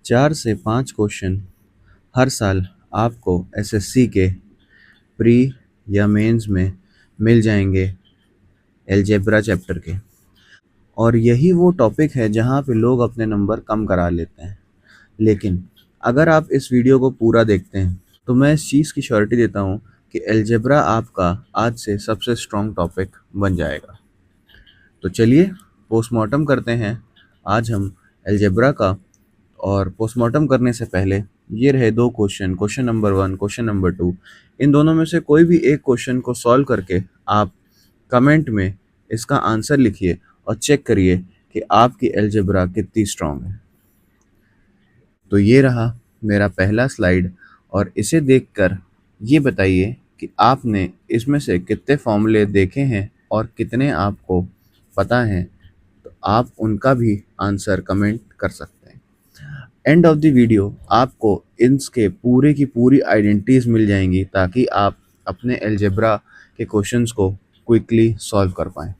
4 से 5 क्वेश्चन हर साल आपको एसएससी के प्री या मेंस में मिल जाएंगे अलजेब्रा चैप्टर के। और यही वो टॉपिक है जहाँ पे लोग अपने नंबर कम करा लेते हैं। लेकिन अगर आप इस वीडियो को पूरा देखते हैं तो मैं इस चीज़ की श्योरिटी देता हूँ कि अलजेब्रा आपका आज से सबसे स्ट्रॉन्ग टॉपिक बन जाएगा। तो चलिए पोस्टमार्टम करते हैं आज हम अलजेब्रा का। और पोस्टमार्टम करने से पहले ये रहे दो question, question number 1, question number 2। इन दोनों में से कोई भी एक क्वेश्चन को सॉल्व करके आप कमेंट में इसका आंसर लिखिए और चेक करिए कि आपकी अलजेब्रा कितनी स्ट्रांग है। तो ये रहा मेरा पहला स्लाइड और इसे देखकर ये बताइए कि आपने इसमें से कितने फॉर्मूले देखे हैं और कितने आपको पता हैं। तो आप उनका भी आंसर कमेंट कर सकते हैं। एंड ऑफ द वीडियो आपको इनके पूरे की पूरी आइडेंटिटीज़ मिल जाएंगी ताकि आप अपने अलजेब्रा के क्वेश्चंस को क्विकली सॉल्व कर पाएँ।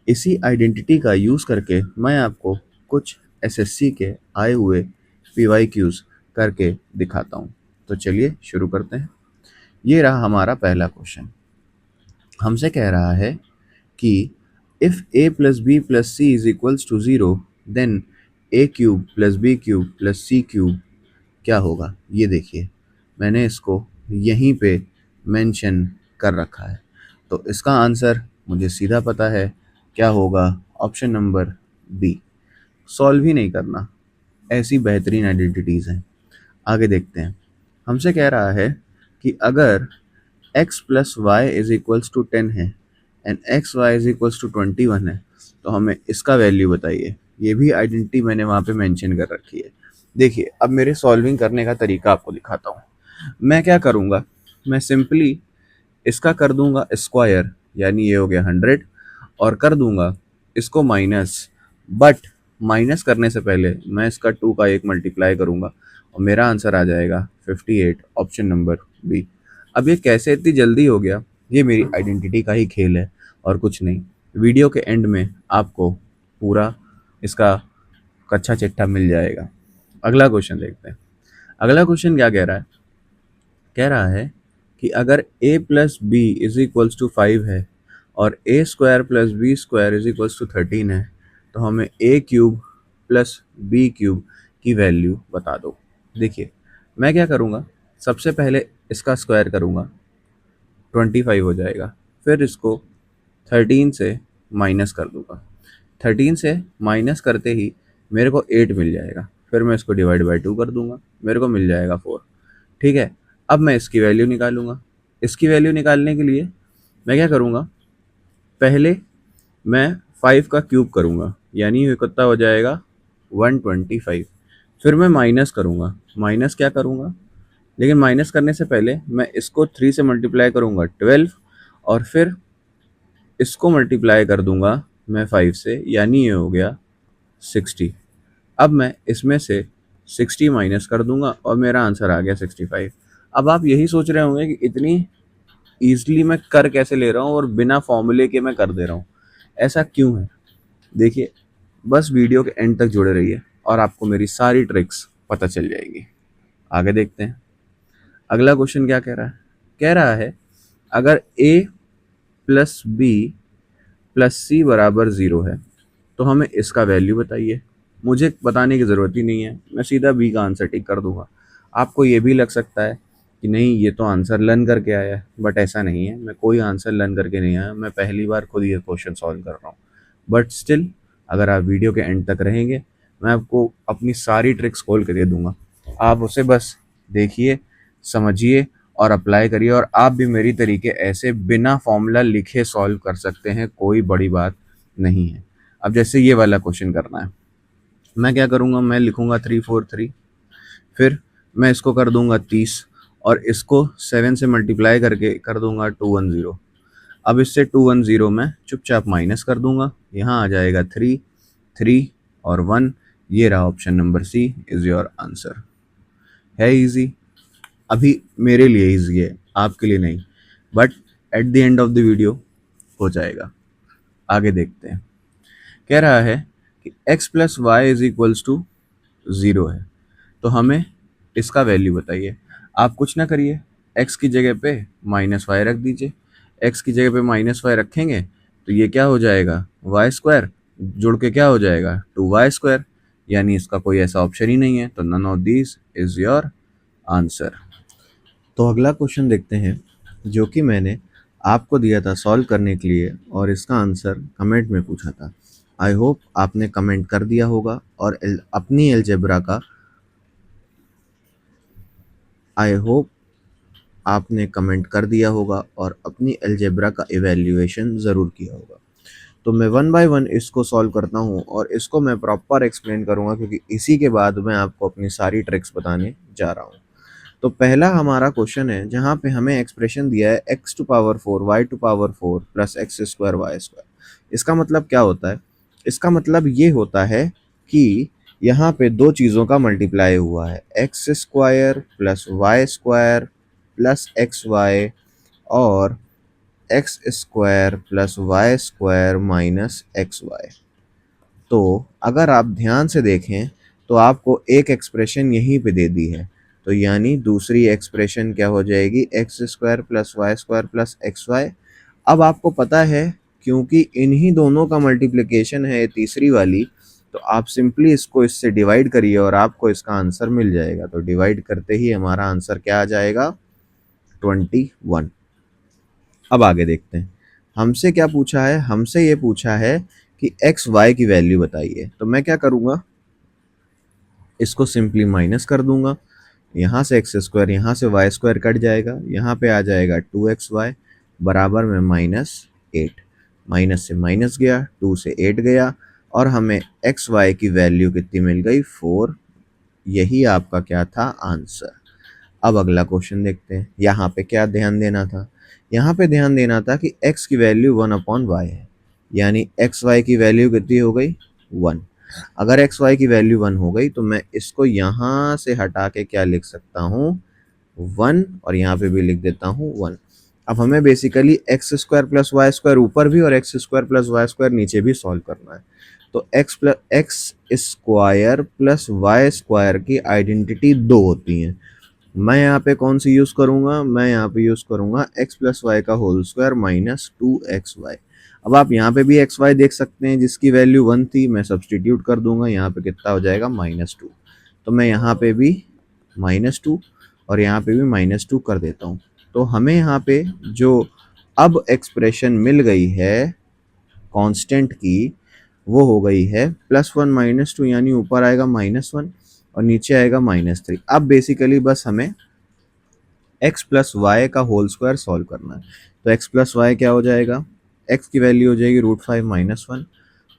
इसी आइडेंटिटी का यूज़ करके मैं आपको कुछ एसएससी के आए हुए पीवाईक्यूज़ करके दिखाता हूँ। तो चलिए शुरू करते हैं। ये रहा हमारा पहला क्वेश्चन। हमसे कह रहा है कि if a plus b plus c is equals to 0 then a cube plus b cube plus c cube क्या होगा। ये देखिए मैंने इसको यहीं पे मेंशन कर रखा है। तो इसका आंसर मुझे सीधा पता है क्या होगा, ऑप्शन नंबर बी। सॉल्व ही नहीं करना, ऐसी बेहतरीन आइडेंटिटीज़ हैं। आगे देखते हैं। हमसे कह रहा है कि अगर x plus y is equals to 10 है and x y is equals to 21 है तो हमें इसका वैल्यू बताइए। ये भी आइडेंटिटी मैंने वहाँ पे मेंशन कर रखी है। देखिए अब मेरे सॉल्विंग करने का तरीका आपको दिखाता हूँ। मैं क्या करूँगा, मैं सिंपली इसका कर दूंगा स्क्वायर, यानी ये हो गया 100, और कर दूंगा इसको माइनस। बट माइनस करने से पहले मैं इसका 2 का 1 मल्टीप्लाई करूंगा और मेरा आंसर आ जाएगा 58, ऑप्शन नंबर बी। अब ये कैसे इतनी जल्दी हो गया, ये मेरी आइडेंटिटी का ही खेल है और कुछ नहीं। वीडियो के एंड में आपको पूरा इसका कच्चा चिट्ठा मिल जाएगा। अगला क्वेश्चन देखते हैं। अगला क्वेश्चन क्या कह रहा है, कह रहा है कि अगर a plus b is equals to 5 है और a square plus b square is equals to 13 है तो हमें a cube plus b cube की वैल्यू बता दो। देखिए मैं क्या करूँगा, सबसे पहले इसका स्क्वायर करूँगा, 25 हो जाएगा। फिर इसको 13 से माइनस कर दूँगा। 13 से माइनस करते ही मेरे को 8 मिल जाएगा। फिर मैं इसको डिवाइड बाई 2 कर दूँगा, मेरे को मिल जाएगा 4। ठीक है, अब मैं इसकी वैल्यू निकालूंगा। इसकी वैल्यू निकालने के लिए मैं क्या करूँगा, पहले मैं 5 का क्यूब करूँगा, यानी ये कितना हो जाएगा 125। फिर मैं माइनस करूँगा, माइनस क्या करूँगा, लेकिन माइनस करने से पहले मैं इसको 3 से मल्टीप्लाई करूँगा 12, और फिर इसको मल्टीप्लाई कर दूँगा मैं 5 से, यानी ये हो गया 60। अब मैं इसमें से 60 माइनस कर दूंगा और मेरा आंसर आ गया 65। अब आप यही सोच रहे होंगे कि इतनी ईजिली मैं कर कैसे ले रहा हूँ और बिना फॉर्मूले के मैं कर दे रहा हूँ, ऐसा क्यों है। देखिए बस वीडियो के एंड तक जुड़े रहिए और आपको मेरी सारी ट्रिक्स पता चल जाएगी। आगे देखते हैं। अगला क्वेश्चन क्या कह रहा है, कह रहा है अगर a प्लस बी प्लस सी बराबर 0 है तो हमें इसका वैल्यू बताइए। मुझे बताने की ज़रूरत ही नहीं है, मैं सीधा बी का आंसर टिक कर दूंगा। आपको ये भी लग सकता है कि नहीं ये तो आंसर लर्न करके आया है, बट ऐसा नहीं है, मैं कोई आंसर लर्न करके नहीं आया, मैं पहली बार खुद ये क्वेश्चन सॉल्व कर रहा हूँ। बट स्टिल अगर आप वीडियो के एंड तक रहेंगे मैं आपको अपनी सारी ट्रिक्स खोल के दे दूँगा। आप उसे बस देखिए, समझिए और अप्लाई करिए, और आप भी मेरी तरीके ऐसे बिना फॉर्मूला लिखे सॉल्व कर सकते हैं, कोई बड़ी बात नहीं है। अब जैसे ये वाला क्वेश्चन करना है, मैं क्या करूँगा, मैं लिखूँगा 343, फिर मैं इसको कर दूँगा 30 और इसको 7 से मल्टीप्लाई करके कर दूँगा 210। अब इससे 210 मैं चुपचाप माइनस कर दूँगा, यहाँ आ जाएगा 3, 3 और 1। ये रहा option number c is your answer. है इजी, अभी मेरे लिए इजी है, आपके लिए नहीं, but at the end of the video हो जाएगा। आगे देखते हैं। कह रहा है कि x plus y is equals to zero है। तो हमें इसका वैल्यू बताइए। आप कुछ ना करिए, x की जगह पे माइनस वाई रख दीजिए। x की जगह पे माइनस वाई रखेंगे तो ये क्या हो जाएगा, वाई स्क्वायर जुड़ के क्या हो जाएगा, टू वाई स्क्वायर। यानी इसका कोई ऐसा ऑप्शन ही नहीं है, तो none of this is your answer. तो अगला क्वेश्चन देखते हैं जो कि मैंने आपको दिया था सॉल्व करने के लिए, और इसका आंसर कमेंट में पूछा था। आई होप आपने कमेंट कर दिया होगा और अपनी एलजेब्रा का आई होप आपने कमेंट कर दिया होगा और अपनी एलजेब्रा का इवैल्यूएशन ज़रूर किया होगा। तो मैं वन बाय वन इसको सॉल्व करता हूँ और इसको मैं प्रॉपर एक्सप्लेन करूँगा, क्योंकि इसी के बाद मैं आपको अपनी सारी ट्रिक्स बताने जा रहा हूँ। तो पहला हमारा क्वेश्चन है जहाँ पे हमें एक्सप्रेशन दिया है x to power 4 y to power 4 plus x square y square. इसका मतलब क्या होता है? इसका मतलब ये होता है कि यहाँ पे दो चीज़ों का मल्टीप्लाई हुआ है, X square plus Y square plus x Y, और x square plus Y square minus X Y. तो अगर आप ध्यान से देखें तो आपको एक एक्सप्रेशन यहीं पे दे दी है, तो यानी दूसरी एक्सप्रेशन क्या हो जाएगी, x square plus Y square plus x y. अब आपको पता है क्योंकि इन्हीं दोनों का मल्टीप्लिकेशन है तीसरी वाली, तो आप सिंपली इसको इससे डिवाइड करिए और आपको इसका आंसर मिल जाएगा। तो डिवाइड करते ही हमारा आंसर क्या आ जाएगा, 21। अब आगे देखते हैं हमसे क्या पूछा है। हमसे ये पूछा है कि एक्स वाई की वैल्यू बताइए। तो मैं क्या करूँगा, इसको सिंपली माइनस कर दूंगा। यहाँ से एक्स स्क्वायर, यहाँ से वाई स्क्वायर कट जाएगा, यहाँ पे आ जाएगा 2xy बराबर में -8। माइनस से माइनस गया, 2 से 8 गया, और हमें एक्स वाई की वैल्यू कितनी मिल गई, 4। यही आपका क्या था, आंसर। अब अगला क्वेश्चन देखते हैं। यहाँ पे क्या ध्यान देना था, यहाँ पे ध्यान देना था कि x की वैल्यू 1/y है, यानी एक्स वाई की वैल्यू कितनी हो गई, 1। अगर एक्स वाई की वैल्यू 1 हो गई तो मैं इसको यहाँ से हटा के क्या लिख सकता हूँ, 1, और यहाँ पे भी लिख देता हूँ 1। अब हमें basically x square plus Y square ऊपर भी और x square plus Y square नीचे भी सॉल्व करना है। तो x square plus Y square की आइडेंटिटी दो होती हैं। मैं यहाँ पे कौन सी यूज़ करूँगा, मैं यहाँ पे यूज़ करूँगा एक्स प्लस वाई का होल स्क्वायर माइनस 2xy। अब आप यहाँ पे भी एक्स वाई देख सकते हैं, जिसकी वैल्यू 1 थी, मैं सब्सटीट्यूट कर दूंगा, यहाँ पे कितना हो जाएगा, -2। तो मैं यहाँ पे भी -2 और यहाँ पे भी -2 कर देता हूँ। तो हमें यहाँ पे जो अब एक्सप्रेशन मिल गई है कांस्टेंट की, वो हो गई है +1 -2, यानी ऊपर आएगा -1 और नीचे आएगा -3। अब बेसिकली बस हमें x प्लस वाई का होल स्क्वायर सॉल्व करना है। तो x प्लस वाई क्या हो जाएगा, x की वैल्यू हो जाएगी √5 -1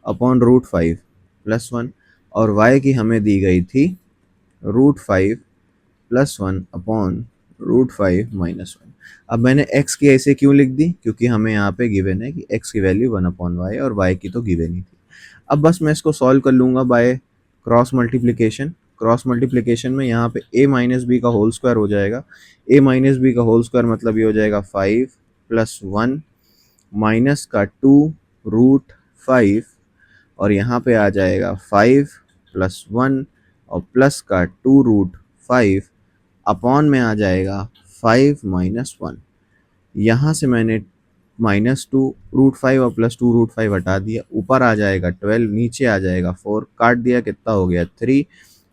अपॉन √5 +1, और y की हमें दी गई थी √5 +1 अपॉन √5 -1। अब मैंने x की ऐसे क्यों लिख दी, क्योंकि हमें यहाँ पे गिवन है कि x की वैल्यू 1/y और y की तो गिवन ही थी। अब बस मैं इसको सॉल्व कर लूँगा by cross multiplication. Cross multiplication में यहाँ पे a माइनस बी का होल स्क्वायर हो जाएगा। a माइनस बी का होल स्क्वायर मतलब ये हो जाएगा 5 + 1 माइनस का 2 √5, और यहाँ पे आ जाएगा 5 + 1 और प्लस का 2 √5 अपॉन में आ जाएगा 5 - 1। यहाँ से मैंने -2 √5 और +2 √5 हटा दिया, ऊपर आ जाएगा 12, नीचे आ जाएगा 4, काट दिया, कितना हो गया 3,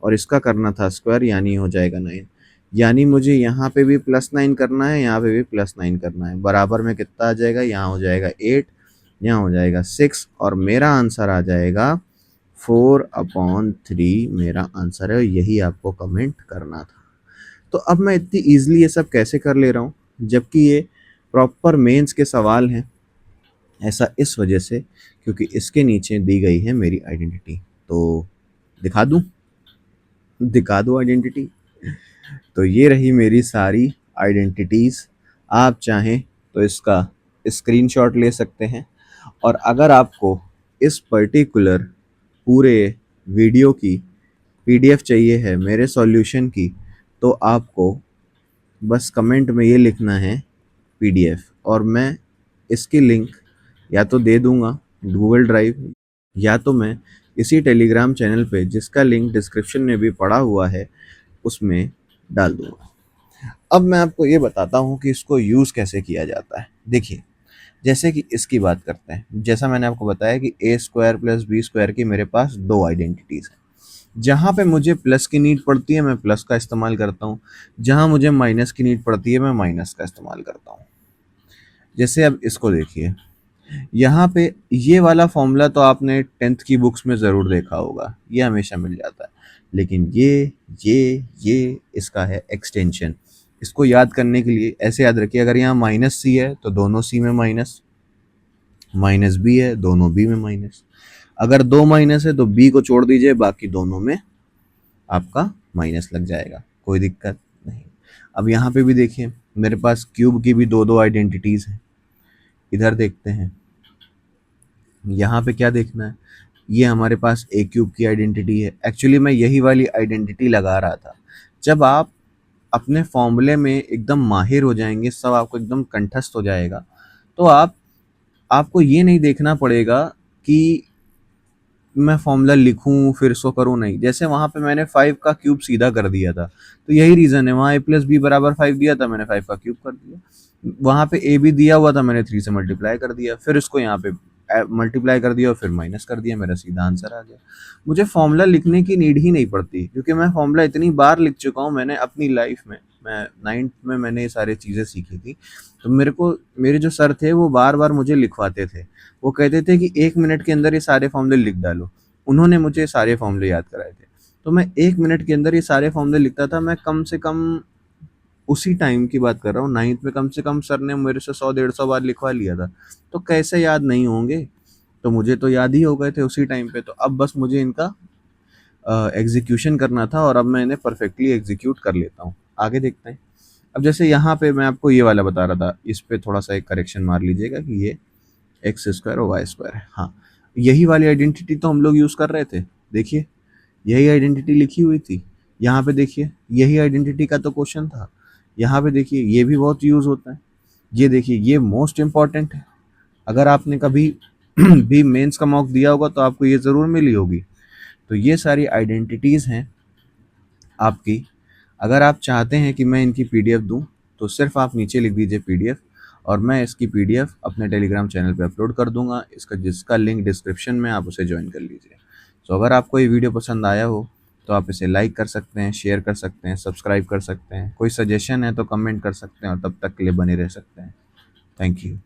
और इसका करना था स्क्वायर, यानी हो जाएगा 9। यानी मुझे यहाँ पे भी +9 करना है, यहाँ पे भी +9 करना है। बराबर में कितना आ जाएगा, यहाँ हो जाएगा 8, यहाँ हो जाएगा 6, और मेरा आंसर आ जाएगा 4/3 मेरा आंसर है। यही आपको कमेंट करना था। तो अब मैं इतनी ईजिली ये सब कैसे कर ले रहा हूँ, जबकि ये प्रॉपर मेंस के सवाल हैं? ऐसा इस वजह से क्योंकि इसके नीचे दी गई है मेरी आइडेंटिटी। तो दिखा दूँ, दिखा दूँ आइडेंटिटी। तो ये रही मेरी सारी आइडेंटिटीज़। आप चाहें तो इसका स्क्रीनशॉट ले सकते हैं, और अगर आपको इस पर्टिकुलर पूरे वीडियो की पीडीएफ चाहिए है मेरे सॉल्यूशन की, तो आपको बस कमेंट में ये लिखना है पीडीएफ, और मैं इसकी लिंक या तो दे दूंगा गूगल ड्राइव, या तो मैं इसी टेलीग्राम चैनल पे, जिसका लिंक डिस्क्रिप्शन में भी पड़ा हुआ है, उसमें डाल दूँगा। अब मैं आपको ये बताता हूँ कि इसको यूज़ कैसे किया जाता है। देखिए, जैसे कि इसकी बात करते हैं, जैसा मैंने आपको बताया कि ए स्क्वायर प्लस बी स्क्वायर की मेरे पास 2 आइडेंटिटीज़ हैं। जहाँ पे मुझे प्लस की नीड पड़ती है मैं प्लस का इस्तेमाल करता हूँ, जहाँ मुझे माइनस की नीड पड़ती है मैं माइनस का इस्तेमाल करता हूँ। जैसे अब इसको देखिए, यहाँ पे ये वाला फॉर्मूला तो आपने 10th की बुक्स में ज़रूर देखा होगा, ये हमेशा मिल जाता है। लेकिन ये इसका है एक्सटेंशन। इसको याद करने के लिए ऐसे याद रखिए, अगर यहाँ माइनस सी है तो दोनों सी में माइनस, माइनस बी है दोनों बी में माइनस। अगर दो माइनस है तो बी को छोड़ दीजिए, बाकी दोनों में आपका माइनस लग जाएगा, कोई दिक्कत नहीं। अब यहाँ पे भी देखिए, मेरे पास क्यूब की भी दो दो आइडेंटिटीज़ हैं। इधर देखते हैं, यहाँ पे क्या देखना है, ये हमारे पास ए क्यूब की आइडेंटिटी है। एक्चुअली मैं यही वाली आइडेंटिटी लगा रहा था। जब आप अपने फॉर्मूले में एकदम माहिर हो जाएंगे, सब आपको एकदम कंठस्थ हो जाएगा, तो आपको ये नहीं देखना पड़ेगा कि मैं फॉर्मूला लिखूं फिर इसको करूं, नहीं। जैसे वहां पे मैंने 5 का क्यूब सीधा कर दिया था, तो यही रीज़न है, वहाँ ए प्लस बी बराबर 5 दिया था, मैंने 5 का क्यूब कर दिया। वहाँ पे ए बी दिया हुआ था, मैंने 3 से मल्टीप्लाई कर दिया, फिर इसको यहाँ पे मल्टीप्लाई कर दिया और फिर माइनस कर दिया, मेरा सीधा आंसर आ गया। मुझे फॉर्मूला लिखने की नीड ही नहीं पड़ती, क्योंकि मैं फॉर्मूला इतनी बार लिख चुका हूँ मैंने अपनी लाइफ में। मैं 9th में मैंने ये सारी चीज़ें सीखी थी, तो मेरे जो सर थे वो बार बार मुझे लिखवाते थे। वो कहते थे कि 1 मिनट के अंदर ये सारे फॉर्मूले लिख डालो। उन्होंने मुझे सारे फॉर्मूले याद कराए थे, तो मैं 1 मिनट के अंदर ये सारे फॉर्मूले लिखता था। मैं कम से कम, उसी टाइम की बात कर रहा हूँ, 9th में कम से कम सर ने मेरे से 100-150 बार लिखवा लिया था। तो कैसे याद नहीं होंगे, तो मुझे तो याद ही हो गए थे उसी टाइम पे। तो अब बस मुझे इनका एग्जीक्यूशन करना था, और अब मैं इन्हें परफेक्टली एग्जीक्यूट कर लेता हूँ। आगे देखते हैं। अब जैसे यहाँ पे मैं आपको ये वाला बता रहा था, इस पे थोड़ा सा एक करेक्शन मार लीजिएगा कि ये एक्स स्क्वायर और वाई स्क्वायर है। हाँ, यही वाली आइडेंटिटी तो हम लोग यूज़ कर रहे थे। देखिए, यही आइडेंटिटी लिखी हुई थी। यहाँ पे देखिए, यही आइडेंटिटी का तो क्वेश्चन था। यहाँ पे देखिए, ये भी बहुत यूज़ होता है। ये देखिए, ये मोस्ट इम्पॉर्टेंट है। अगर आपने कभी भी मेंस का मॉक दिया होगा तो आपको ये ज़रूर मिली होगी। तो ये सारी आइडेंटिटीज़ हैं आपकी। अगर आप चाहते हैं कि मैं इनकी पीडीएफ दूं, तो सिर्फ आप नीचे लिख दीजिए पीडीएफ, और मैं इसकी पीडीएफ अपने टेलीग्राम चैनल पे अपलोड कर दूंगा। जिसका लिंक डिस्क्रिप्शन में, आप उसे ज्वाइन कर लीजिए। तो अगर आपको ये वीडियो पसंद आया हो तो आप इसे लाइक कर सकते हैं, शेयर कर सकते हैं, सब्सक्राइब कर सकते हैं। कोई सजेशन है तो कमेंट कर सकते हैं, और तब तक के लिए बने रह सकते हैं। Thank you.